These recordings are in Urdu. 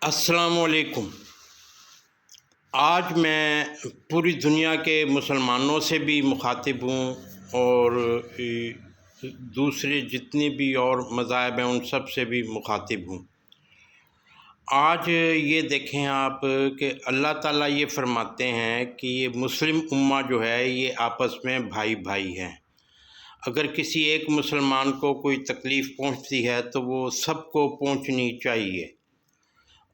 السلام علیکم۔ آج میں پوری دنیا کے مسلمانوں سے بھی مخاطب ہوں اور دوسرے جتنے بھی اور مذاہب ہیں ان سب سے بھی مخاطب ہوں۔ آج یہ دیکھیں آپ کہ اللہ تعالیٰ یہ فرماتے ہیں کہ یہ مسلم امہ جو ہے یہ آپس میں بھائی بھائی ہیں۔ اگر کسی ایک مسلمان کو کوئی تکلیف پہنچتی ہے تو وہ سب کو پہنچنی چاہیے۔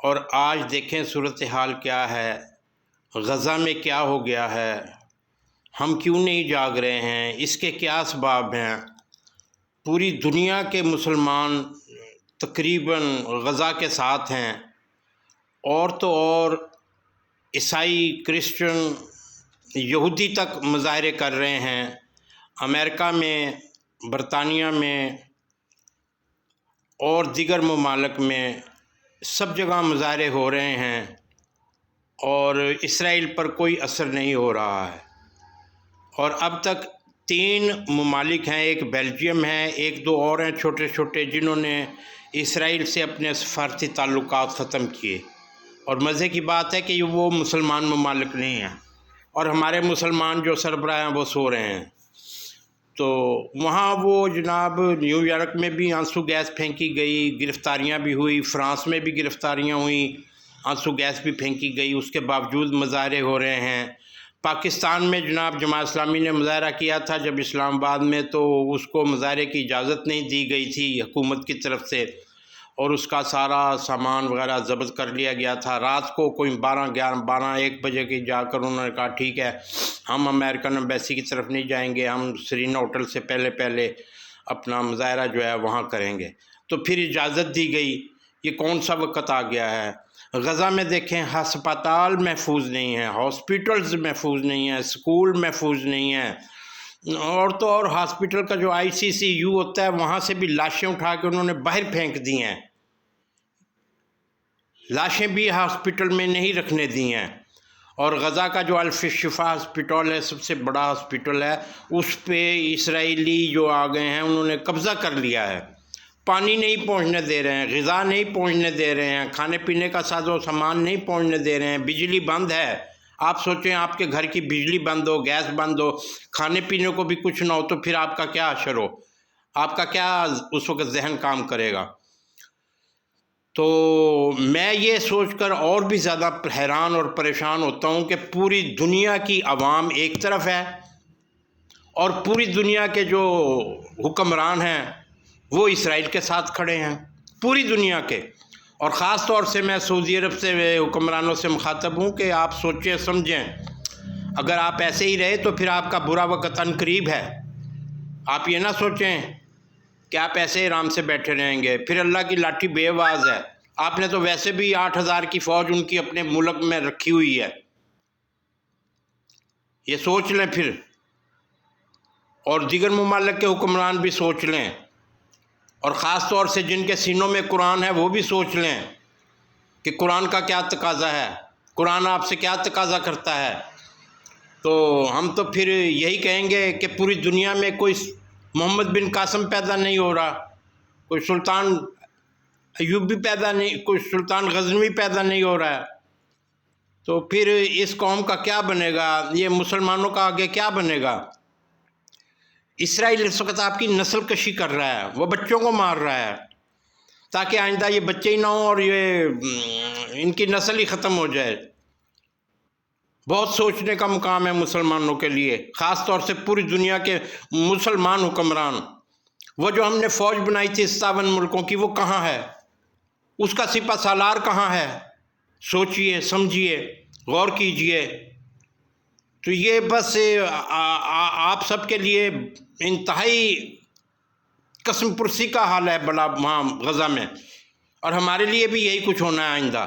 اور آج دیکھیں صورتحال کیا ہے، غزہ میں کیا ہو گیا ہے، ہم کیوں نہیں جاگ رہے ہیں، اس کے کیا اسباب ہیں۔ پوری دنیا کے مسلمان تقریباً غزہ کے ساتھ ہیں، اور تو اور عیسائی، کرسچن، یہودی تک مظاہرے کر رہے ہیں۔ امریکہ میں، برطانیہ میں اور دیگر ممالک میں سب جگہ مظاہرے ہو رہے ہیں، اور اسرائیل پر کوئی اثر نہیں ہو رہا ہے۔ اور اب تک 3 ممالک ہیں، ایک بیلجیم ہے، 1-2 اور ہیں چھوٹے چھوٹے، جنہوں نے اسرائیل سے اپنے سفارتی تعلقات ختم کیے۔ اور مزے کی بات ہے کہ وہ مسلمان ممالک نہیں ہیں، اور ہمارے مسلمان جو سربراہ ہیں وہ سو رہے ہیں۔ تو وہاں وہ جناب نیو یارک میں بھی آنسو گیس پھینکی گئی، گرفتاریاں بھی ہوئی، فرانس میں بھی گرفتاریاں ہوئیں، آنسو گیس بھی پھینکی گئی، اس کے باوجود مظاہرے ہو رہے ہیں۔ پاکستان میں جناب جماعت اسلامی نے مظاہرہ کیا تھا جب اسلام آباد میں، تو اس کو مظاہرے کی اجازت نہیں دی گئی تھی حکومت کی طرف سے، اور اس کا سارا سامان وغیرہ ضبط کر لیا گیا تھا۔ رات کو کوئی 12-1 بجے کی جا کر انہوں نے کہا ٹھیک ہے، ہم امریکن ایمبیسی کی طرف نہیں جائیں گے، ہم سرینا ہوٹل سے پہلے اپنا مظاہرہ جو ہے وہاں کریں گے۔ تو پھر اجازت دی گئی۔ یہ کون سا وقت آ گیا ہے؟ غزہ میں دیکھیں ہسپتال محفوظ نہیں ہیں، ہاسپٹلز محفوظ نہیں ہیں، اسکول محفوظ نہیں ہیں، اور تو اور ہاسپٹل کا جو ICCU ہوتا ہے وہاں سے بھی لاشیں اٹھا کے انہوں نے باہر پھینک دی ہیں، لاشیں بھی ہاسپٹل میں نہیں رکھنے دی ہیں۔ اور غزہ کا جو الشفا ہاسپٹل ہے، سب سے بڑا ہاسپٹل ہے، اس پہ اسرائیلی جو آ گئے ہیں انہوں نے قبضہ کر لیا ہے۔ پانی نہیں پہنچنے دے رہے ہیں، غذا نہیں پہنچنے دے رہے ہیں، کھانے پینے کا ساز و سامان نہیں پہنچنے دے رہے ہیں، بجلی بند ہے۔ آپ سوچیں آپ کے گھر کی بجلی بند ہو، گیس بند ہو، کھانے پینے کو بھی کچھ نہ ہو، تو پھر آپ کا کیا اثر ہو، آپ کا کیا اس وقت ذہن کام کرے گا۔ تو میں یہ سوچ کر اور بھی زیادہ حیران اور پریشان ہوتا ہوں کہ پوری دنیا کی عوام ایک طرف ہے، اور پوری دنیا کے جو حکمران ہیں وہ اسرائیل کے ساتھ کھڑے ہیں، پوری دنیا کے۔ اور خاص طور سے میں سعودی عرب سے حکمرانوں سے مخاطب ہوں کہ آپ سوچیں سمجھیں، اگر آپ ایسے ہی رہے تو پھر آپ کا برا وقت عنقریب ہے۔ آپ یہ نہ سوچیں کہ آپ ایسے آرام سے بیٹھے رہیں گے، پھر اللہ کی لاٹھی بے آواز ہے۔ آپ نے تو ویسے بھی 8,000 کی فوج ان کی اپنے ملک میں رکھی ہوئی ہے، یہ سوچ لیں پھر، اور دیگر ممالک کے حکمران بھی سوچ لیں، اور خاص طور سے جن کے سینوں میں قرآن ہے وہ بھی سوچ لیں کہ قرآن کا کیا تقاضا ہے، قرآن آپ سے کیا تقاضا کرتا ہے۔ تو ہم تو پھر یہی کہیں گے کہ پوری دنیا میں کوئی محمد بن قاسم پیدا نہیں ہو رہا، کوئی سلطان ایوبی پیدا نہیں، کوئی سلطان غزنوی پیدا نہیں ہو رہا ہے، تو پھر اس قوم کا کیا بنے گا، یہ مسلمانوں کا آگے کیا بنے گا۔ اسرائیل اس وقت آپ کی نسل کشی کر رہا ہے، وہ بچوں کو مار رہا ہے تاکہ آئندہ یہ بچے ہی نہ ہوں اور یہ ان کی نسل ہی ختم ہو جائے۔ بہت سوچنے کا مقام ہے مسلمانوں کے لیے، خاص طور سے پوری دنیا کے مسلمان حکمران۔ وہ جو ہم نے فوج بنائی تھی 57 ملکوں کی، وہ کہاں ہے؟ اس کا سپہ سالار کہاں ہے؟ سوچئے، سمجھیے، غور کیجئے۔ تو یہ بس آپ سب کے لیے انتہائی قسم پرسی کا حال ہے بڑا وہاں غزہ میں، اور ہمارے لیے بھی یہی کچھ ہونا ہے آئندہ۔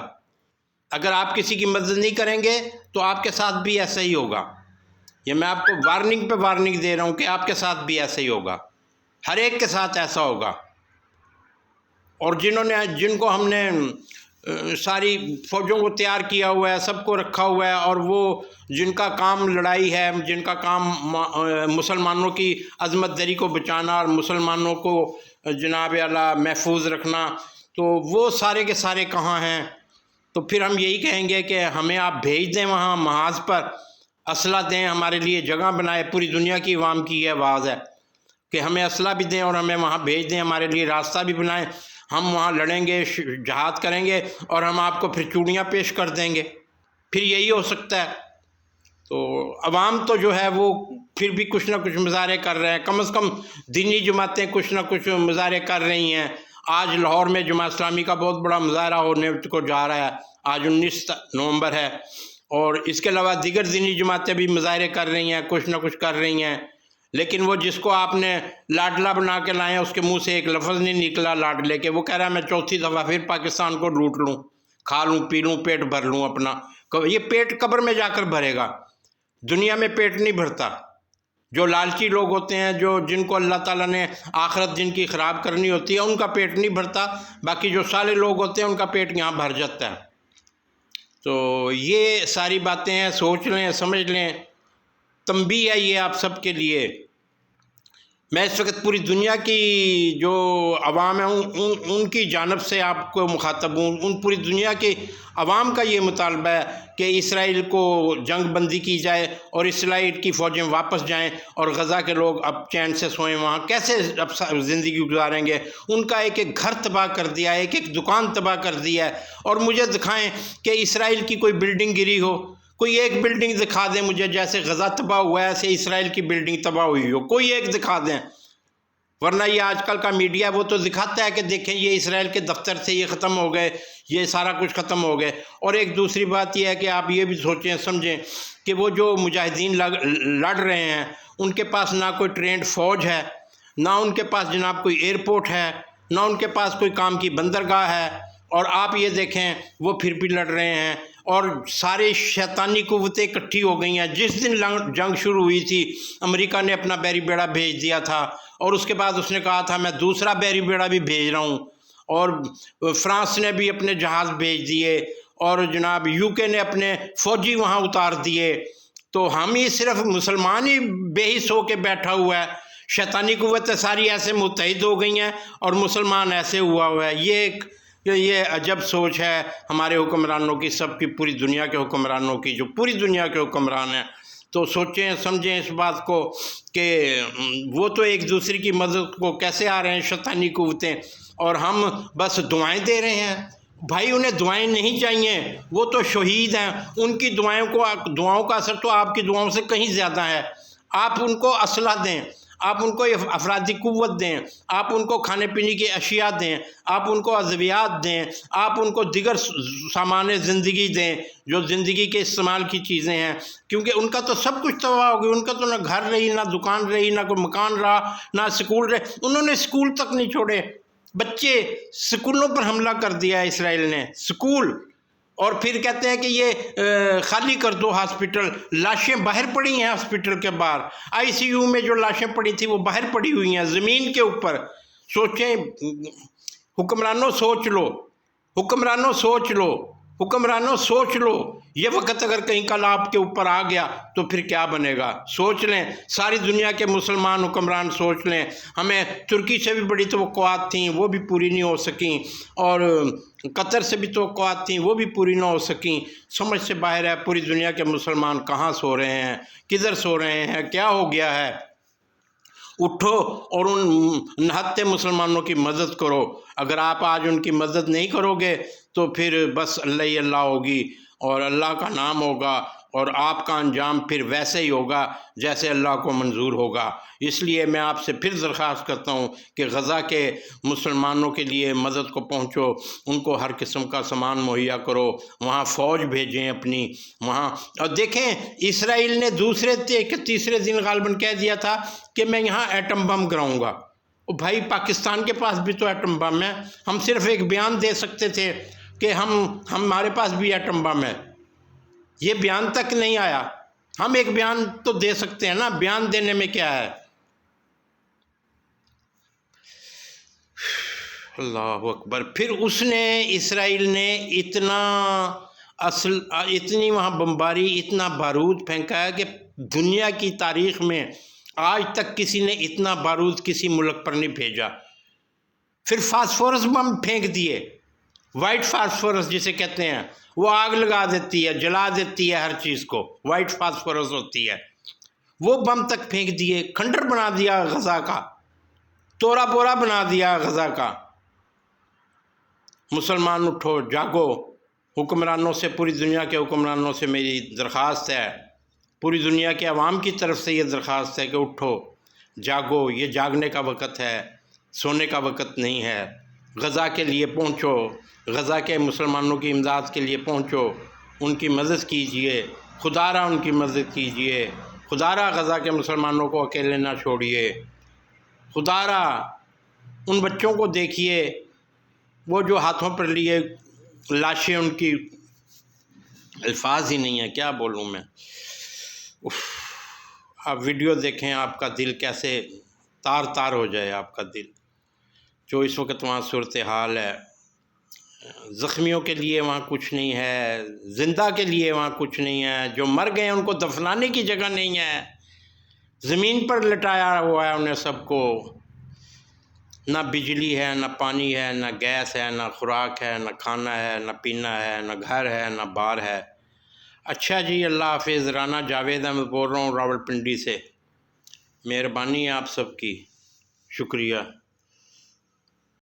اگر آپ کسی کی مدد نہیں کریں گے تو آپ کے ساتھ بھی ایسا ہی ہوگا۔ یہ میں آپ کو وارننگ پہ وارننگ دے رہا ہوں کہ آپ کے ساتھ بھی ایسا ہی ہوگا، ہر ایک کے ساتھ ایسا ہوگا۔ اور جن کو ہم نے ساری فوجوں کو تیار کیا ہوا ہے، سب کو رکھا ہوا ہے، اور وہ جن کا کام لڑائی ہے، جن کا کام مسلمانوں کی عظمت دری کو بچانا اور مسلمانوں کو جناب اعلیٰ محفوظ رکھنا، تو وہ سارے کے سارے کہاں ہیں؟ تو پھر ہم یہی کہیں گے کہ ہمیں آپ بھیج دیں وہاں محاذ پر، اسلحہ دیں، ہمارے لیے جگہ بنائے۔ پوری دنیا کی عوام کی یہ آواز ہے کہ ہمیں اسلحہ بھی دیں اور ہمیں وہاں بھیج دیں، ہمارے لیے راستہ بھی بنائیں، ہم وہاں لڑیں گے، جہاد کریں گے، اور ہم آپ کو پھر چوڑیاں پیش کر دیں گے۔ پھر یہی ہو سکتا ہے۔ تو عوام تو جو ہے وہ پھر بھی کچھ نہ کچھ مظاہرے کر رہے ہیں، کم از کم دینی جماعتیں کچھ نہ کچھ مظاہرے کر رہی ہیں۔ آج لاہور میں جماعت اسلامی کا بہت بڑا مظاہرہ ہونے کو جا رہا ہے، آج 19 نومبر ہے، اور اس کے علاوہ دیگر دینی جماعتیں بھی مظاہرے کر رہی ہیں، کچھ نہ کچھ کر رہی ہیں۔ لیکن وہ جس کو آپ نے لاڈلا بنا کے لائیں، اس کے منہ سے ایک لفظ نہیں نکلا لاڈلے کے، وہ کہہ رہا ہے میں چوتھی دفعہ پھر پاکستان کو لوٹ لوں، کھا لوں پی لوں، پیٹ بھر لوں اپنا۔ یہ پیٹ قبر میں جا کر بھرے گا، دنیا میں پیٹ نہیں بھرتا۔ جو لالچی لوگ ہوتے ہیں، جن کو اللہ تعالیٰ نے آخرت جن کی خراب کرنی ہوتی ہے، ان کا پیٹ نہیں بھرتا، باقی جو صالح لوگ ہوتے ہیں ان کا پیٹ یہاں بھر جاتا ہے۔ تو یہ ساری باتیں ہیں، سوچ لیں، سمجھ لیں، تنبیہ ہے یہ آپ سب کے لیے۔ میں اس وقت پوری دنیا کی جو عوام ہے ان کی جانب سے آپ کو مخاطب ہوں۔ ان پوری دنیا کے عوام کا یہ مطالبہ ہے کہ اسرائیل کو جنگ بندی کی جائے اور اسرائیل کی فوجیں واپس جائیں، اور غزہ کے لوگ اب چین سے سوئیں۔ وہاں کیسے اب زندگی گزاریں گے؟ ان کا ایک ایک گھر تباہ کر دیا ہے، ایک ایک دکان تباہ کر دیا ہے۔ اور مجھے دکھائیں کہ اسرائیل کی کوئی بلڈنگ گری ہو، کوئی ایک بلڈنگ دکھا دیں مجھے، جیسے غزہ تباہ ہوا ہے ایسے اسرائیل کی بلڈنگ تباہ ہوئی ہو، کوئی ایک دکھا دیں۔ ورنہ یہ آج کل کا میڈیا وہ تو دکھاتا ہے کہ دیکھیں یہ اسرائیل کے دفتر سے یہ ختم ہو گئے، یہ سارا کچھ ختم ہو گئے۔ اور ایک دوسری بات یہ ہے کہ آپ یہ بھی سوچیں سمجھیں کہ وہ جو مجاہدین لڑ رہے ہیں، ان کے پاس نہ کوئی ٹرینڈ فوج ہے، نہ ان کے پاس جناب کوئی ایئرپورٹ ہے، نہ ان کے پاس کوئی کام کی بندرگاہ ہے، اور آپ یہ دیکھیں وہ پھر بھی لڑ رہے ہیں، اور ساری شیطانی قوتیں اکٹھی ہو گئی ہیں۔ جس دن جنگ شروع ہوئی تھی، امریکہ نے اپنا بحری بیڑا بھیج دیا تھا، اور اس کے بعد اس نے کہا تھا میں دوسرا بحری بیڑا بھی بھیج رہا ہوں، اور فرانس نے بھی اپنے جہاز بھیج دیے، اور جناب یو کے نے اپنے فوجی وہاں اتار دیے۔ تو ہم ہی صرف مسلمان ہی بے حس ہو کے بیٹھا ہوا ہے، شیطانی قوتیں ساری ایسے متحد ہو گئی ہیں اور مسلمان ایسے ہوا ہے۔ یہ عجب سوچ ہے ہمارے حکمرانوں کی، سب کی، پوری دنیا کے حکمرانوں کی، جو پوری دنیا کے حکمران ہیں۔ تو سوچیں سمجھیں اس بات کو کہ وہ تو ایک دوسرے کی مدد کو کیسے آ رہے ہیں شیطانی قوتیں، اور ہم بس دعائیں دے رہے ہیں۔ بھائی انہیں دعائیں نہیں چاہیے، وہ تو شہید ہیں، ان کی دعاؤں کا اثر تو آپ کی دعاؤں سے کہیں زیادہ ہے۔ آپ ان کو اسلحہ دیں، آپ ان کو افرادی قوت دیں، آپ ان کو کھانے پینے کی اشیاء دیں، آپ ان کو ادویات دیں، آپ ان کو دیگر سامان زندگی دیں جو زندگی کے استعمال کی چیزیں ہیں، کیونکہ ان کا تو سب کچھ تباہ ہو گیا۔ ان کا تو نہ گھر رہی، نہ دکان رہی، نہ کوئی مکان رہا، نہ سکول رہے۔ انہوں نے سکول تک نہیں چھوڑے، بچے سکولوں پر حملہ کر دیا ہے اسرائیل نے، سکول، اور پھر کہتے ہیں کہ یہ خالی کر دو ہاسپٹل۔ لاشیں باہر پڑی ہیں ہاسپٹل کے باہر، آئی سی یو میں جو لاشیں پڑی تھیں وہ باہر پڑی ہوئی ہیں زمین کے اوپر۔ سوچیں حکمرانوں، سوچ لو، حکمرانوں سوچ لو، حکمرانوں سوچ لو، یہ وقت اگر کہیں کل آپ کے اوپر آ گیا تو پھر کیا بنے گا؟ سوچ لیں، ساری دنیا کے مسلمان حکمران سوچ لیں۔ ہمیں ترکی سے بھی بڑی توقعات تھیں، وہ بھی پوری نہیں ہو سکیں، اور قطر سے بھی توقعات تھیں، وہ بھی پوری نہ ہو سکیں۔ سمجھ سے باہر ہے پوری دنیا کے مسلمان کہاں سو رہے ہیں، کدھر سو رہے ہیں، کیا ہو گیا ہے؟ اٹھو اور ان نہتے مسلمانوں کی مدد کرو۔ اگر آپ آج ان کی مدد نہیں کرو گے تو پھر بس اللہ ہی اللہ ہوگی، اور اللہ کا نام ہوگا، اور آپ کا انجام پھر ویسے ہی ہوگا جیسے اللہ کو منظور ہوگا۔ اس لیے میں آپ سے پھر درخواست کرتا ہوں کہ غزہ کے مسلمانوں کے لیے مدد کو پہنچو، ان کو ہر قسم کا سامان مہیا کرو، وہاں فوج بھیجیں اپنی وہاں۔ اور دیکھیں اسرائیل نے تیسرے دن غالباً کہہ دیا تھا کہ میں یہاں ایٹم بم گراؤں گا۔ بھائی پاکستان کے پاس بھی تو ایٹم بم ہے، ہم صرف ایک بیان دے سکتے تھے کہ ہمارے پاس بھی ایٹم بم ہے، یہ بیان تک نہیں آیا۔ ہم ایک بیان تو دے سکتے ہیں نا، بیان دینے میں کیا ہے؟ اللہ اکبر۔ پھر اس نے اسرائیل نے اتنی وہاں بمباری، اتنا بارود پھینکا ہے کہ دنیا کی تاریخ میں آج تک کسی نے اتنا بارود کسی ملک پر نہیں بھیجا۔ پھر فاسفورس بم پھینک دیے، وائٹ فاسفورس جسے کہتے ہیں، وہ آگ لگا دیتی ہے، جلا دیتی ہے ہر چیز کو، وائٹ فاسفورس ہوتی ہے۔ وہ بم تک پھینک دیے، کھنڈر بنا دیا غزہ کا، تورا بورا بنا دیا غزہ کا۔ مسلمان اٹھو، جاگو، حکمرانوں سے، پوری دنیا کے حکمرانوں سے میری درخواست ہے، پوری دنیا کے عوام کی طرف سے یہ درخواست ہے کہ اٹھو، جاگو، یہ جاگنے کا وقت ہے، سونے کا وقت نہیں ہے۔ غزہ کے لیے پہنچو، غزہ کے مسلمانوں کی امداد کے لیے پہنچو، ان کی مدد کیجئے، خدا را ان کی مدد کیجئے، خدا را غزہ کے مسلمانوں کو اکیلے نہ چھوڑیے، خدا را ان بچوں کو دیکھیے، وہ جو ہاتھوں پر لیے لاشیں، ان کی الفاظ ہی نہیں ہیں، کیا بولوں میں۔ آپ ویڈیو دیکھیں، آپ کا دل کیسے تار تار ہو جائے، آپ کا دل، جو اس وقت وہاں صورتحال ہے۔ زخمیوں کے لیے وہاں کچھ نہیں ہے، زندہ کے لیے وہاں کچھ نہیں ہے، جو مر گئے ہیں ان کو دفنانے کی جگہ نہیں ہے، زمین پر لٹایا ہوا ہے انہیں سب کو، نہ بجلی ہے، نہ پانی ہے، نہ گیس ہے، نہ خوراک ہے، نہ کھانا ہے، نہ پینا ہے، نہ گھر ہے، نہ بار ہے۔ اچھا جی، اللہ حافظ۔ رانا جاوید احمد بول رہا ہوں راولپنڈی سے۔ مہربانی ہے آپ سب کی، شکریہ۔